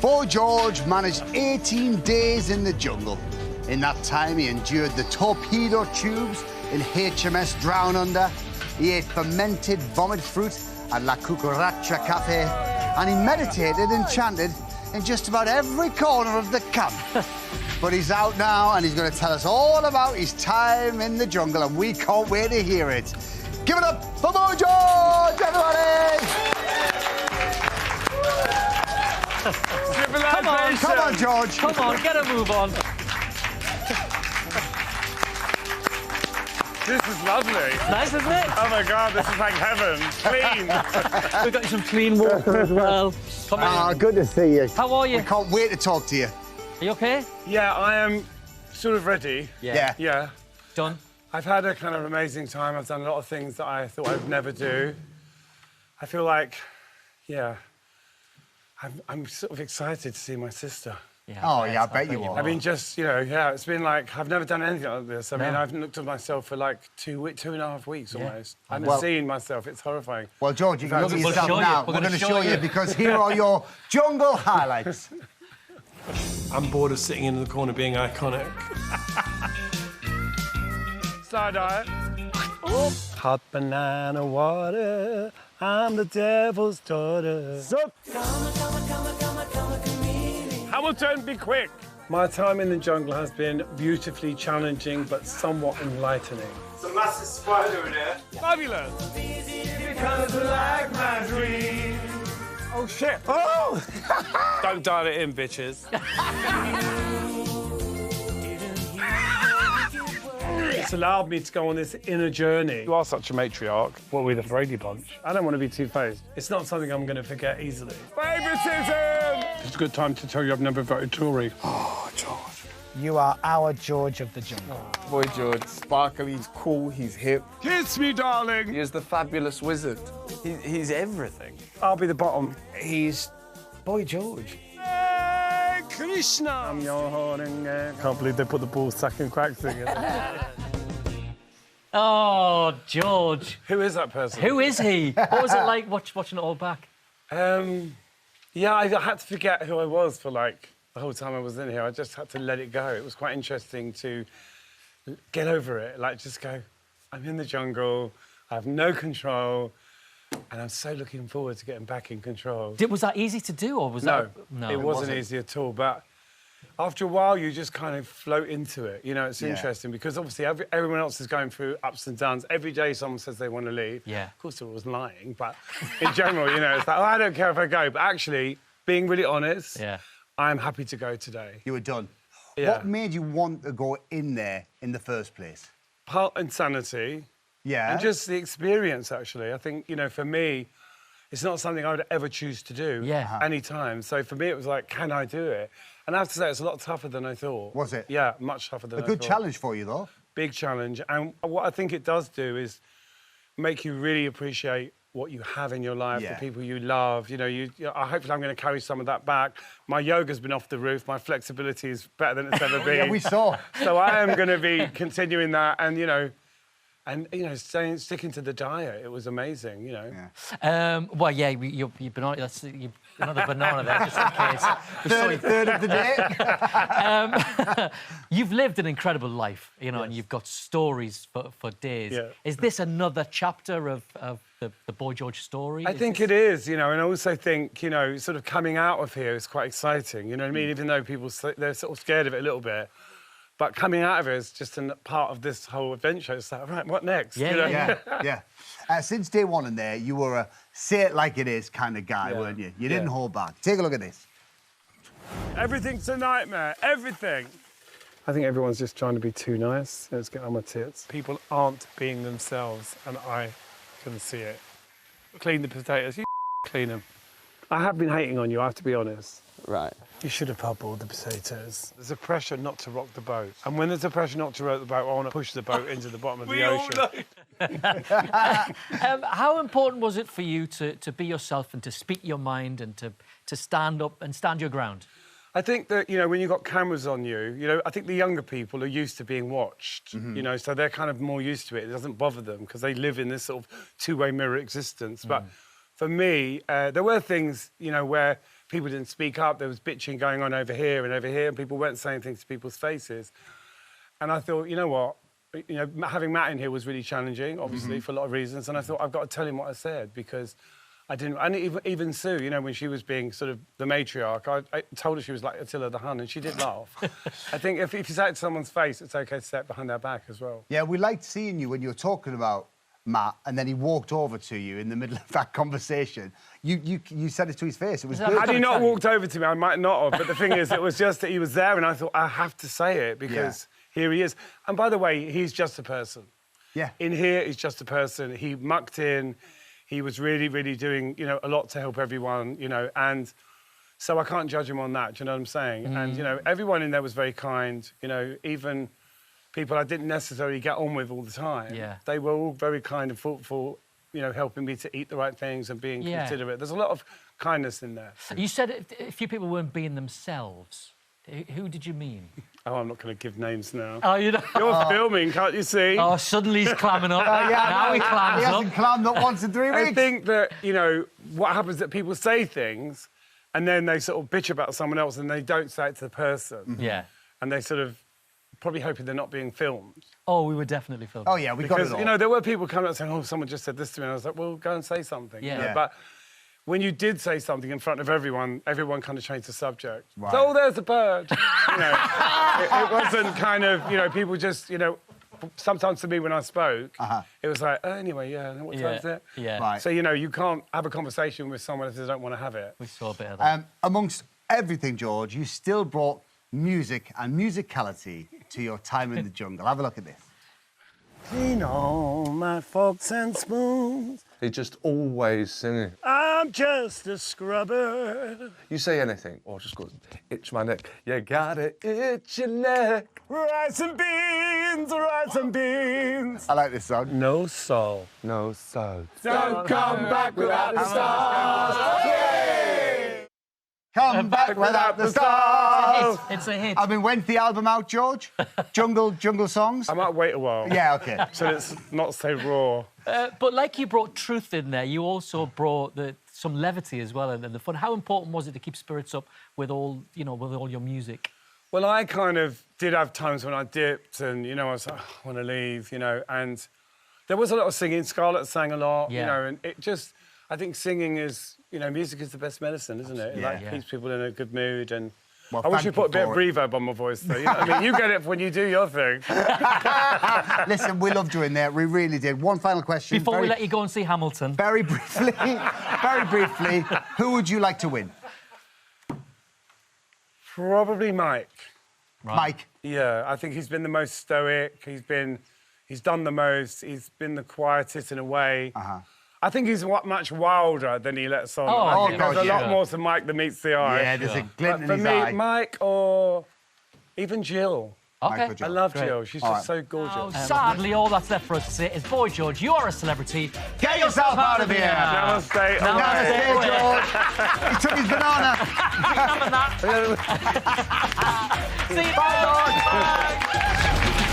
Boy George managed 18 days in the jungle. In that time, he endured the torpedo tubes in HMS Drown Under. He ate fermented vomit fruit at La Cucaracha Cafe. And he meditated and chanted in just about every corner of the camp. But he's out now, and he's going to tell us all about his time in the jungle, and we can't wait to hear it. Give it up for Boy George, everybody! Come on, George. Come on, get a move on. This is lovely. Nice, isn't it? Oh my God, this is like heaven. Clean. We've got some clean water as well. Come in. Good to see you. How are you? We can't wait to talk to you. Are you okay? Yeah, I am sort of ready. Yeah. Yeah. Done. I've had a kind of amazing time. I've done a lot of things that I thought I'd never do. I feel like, yeah, I'm sort of excited to see my sister. Yeah, Oh, yeah, I bet you are. I mean, just, you know, yeah, it's been like, I've never done anything like this. I mean, I've looked at myself for like 2.5 weeks almost. I'm seeing myself, it's horrifying. Well, George, you can look at We'll yourself show you. now. We're We're going gonna to show show you you. because here are your jungle highlights. I'm bored of sitting in the corner being iconic. Side eye. Hot banana water, I'm the devil's daughter. Hamilton, be quick. My time in the jungle has been beautifully challenging, but somewhat enlightening. It's a massive spider in there. Fabulous. Because like my dream. Oh, shit. Oh! Don't dial it in, bitches. It's allowed me to go on this inner journey. You are such a matriarch. What, with a Brady Bunch? I don't want to be two-faced. It's not something I'm going to forget easily. Favouritism! It's a good time to tell you I've never voted Tory. Oh, George. You are our George of the jungle. Boy George, sparkly, he's cool, he's hip. Kiss me, darling. He is the fabulous wizard. He's everything. I'll be the bottom. He's Boy George. Hey, Krishna! I'm your horning. Can't believe they put the ball sucking cracks in it. Oh, George. Who is that person? Who is he? What was it like watching it all back? Yeah, I had to forget who I was for like the whole time I was in here. I just had to let it go. It was quite interesting to get over it. Like, just go, I'm in the jungle, I have no control, and I'm so looking forward to getting back in control. Was that easy to do, or was No, that... No, it wasn't easy at all, but after a while, you just kind of float into it. You know, it's interesting because obviously everyone else is going through ups and downs. Every day someone says they want to leave. Yeah. Of course, I was lying, but in general, you know, it's like, oh, I don't care if I go. But actually, being really honest, I'm happy to go today. You were done. Yeah. What made you want to go in there in the first place? Part insanity. Yeah. And just the experience, actually. I think, you know, for me, it's not something I would ever choose to do any time. So for me, it was like, can I do it? And I have to say, it's a lot tougher than I thought. Was it? Yeah, much tougher than I thought. A good challenge for you, though. Big challenge. And what I think it does do is make you really appreciate what you have in your life, the people you love. You know, hopefully I'm going to carry some of that back. My yoga's been off the roof. My flexibility is better than it's ever been. Yeah, we saw. So I am going to be continuing that and, you know, sticking to the diet. It was amazing, you know. Yeah. Well, yeah, you've been on... That's another banana there, just in case. Third of the day. You've lived an incredible life, you know, and you've got stories for days. Yeah. Is this another chapter of the Boy George story? I think it is, you know, and I also think, you know, sort of coming out of here is quite exciting, you know what I mean? Even though they're sort of scared of it a little bit. But coming out of it is just a part of this whole adventure. It's like, right, what next? Yeah, you know? Yeah. Since day one in there, you were a say it like it is kind of guy, weren't you? You didn't hold back. Take a look at this. Everything's a nightmare, everything. I think everyone's just trying to be too nice. Let's get on my tits. People aren't being themselves, and I can see it. Clean the potatoes, you clean them. I have been hating on you, I have to be honest. Right. You should have parboiled the potatoes. There's a pressure not to rock the boat. And when there's a pressure not to rock the boat, I want to push the boat into the bottom of the ocean. How important was it for you to be yourself and to speak your mind and to stand up and stand your ground? I think that, you know, when you've got cameras on you, you know, I think the younger people are used to being watched, you know, so they're kind of more used to it. It doesn't bother them because they live in this sort of two-way mirror existence. But for me, there were things, you know, where people didn't speak up. There was bitching going on over here, and people weren't saying things to people's faces. And I thought, you know what? You know, having Matt in here was really challenging, obviously, for a lot of reasons. And I thought, I've got to tell him what I said, because I didn't... And even Sue, you know, when she was being sort of the matriarch, I told her she was like Attila the Hun, and she did laugh. I think if you say it to someone's face, it's OK to say it behind their back as well. Yeah, we liked seeing you when you were talking about Matt, and then he walked over to you in the middle of that conversation. You said it to his face. It was good. Had he not walked over to me, I might not have. But the thing is, it was just that he was there, and I thought, I have to say it, because here he is. And by the way, he's just a person. Yeah. In here, he's just a person. He mucked in. He was really, really doing, you know, a lot to help everyone, you know, and so I can't judge him on that, do you know what I'm saying? And, you know, everyone in there was very kind, you know, even people I didn't necessarily get on with all the time. Yeah. They were all very kind and thoughtful, you know, helping me to eat the right things and being considerate. There's a lot of kindness in there. You said a few people weren't being themselves. Who did you mean? Oh, I'm not going to give names now. Oh, you know. You're filming, can't you see? Oh, suddenly he's clamming up. Now he clams He up. hasn't clammed up once in 3 weeks. I think that, you know, what happens is that people say things and then they sort of bitch about someone else and they don't say it to the person. Yeah. And they sort of probably hoping they're not being filmed. Oh, we were definitely filming. Oh, yeah, we got it Because, all. you know, there were people coming up saying, oh, someone just said this to me. And I was like, well, go and say something. Yeah. You know? Yeah. But when you did say something in front of everyone, everyone kind of changed the subject. Right. So, oh, there's a bird. You know, it wasn't kind of, you know, people just, you know, sometimes to me when I spoke, it was like, oh, anyway, yeah, what time is it? Yeah. Right. So, you know, you can't have a conversation with someone if they don't want to have it. We saw a bit of that. Amongst everything, George, you still brought music and musicality to your time in the jungle. Have a look at this. Clean all my forks and spoons. He's just always singing. I'm just a scrubber. You say anything, or just go, itch my neck. You gotta itch your neck. Rice and beans, rice and beans. I like this song. No soul. No soul. Don't come back without the stars. Come back without the stars. It's a hit. I mean, when's the album out, George? Jungle Songs? I might wait a while. Yeah, OK. So it's not so raw. But like you brought truth in there, you also brought some levity as well and the fun. How important was it to keep spirits up with all, you know, with all your music? Well, I kind of did have times when I dipped and, you know, I was like, oh, I want to leave, you know, and there was a lot of singing. Scarlett sang a lot, you know, and it just, I think singing is, you know, music is the best medicine, isn't it? It like, keeps people in a good mood and... Well, I wish you thank put a you bit of for it. reverb on my voice, though. You know what I mean? You get it when you do your thing. Listen, we loved doing that. We really did. One final question. Before we let you go and see Hamilton. Very briefly, who would you like to win? Probably Mike. Right. Mike. Yeah, I think he's been the most stoic. He's done the most. He's been the quietest in a way. I think he's much wilder than he lets on. Oh, I think yeah. there's a Yeah. lot more to Mike than meets the eye. Yeah, there's a glint But in for his me, eye. Mike or even Jill. Okay. Michael I love Great. Jill. She's All just so gorgeous. Sadly, all that's left for us to say is, boy, George, you are a celebrity. Get yourself out of here. Namaste. Namaste, George. He took his banana. Have that. See you. Bye, George. Bye.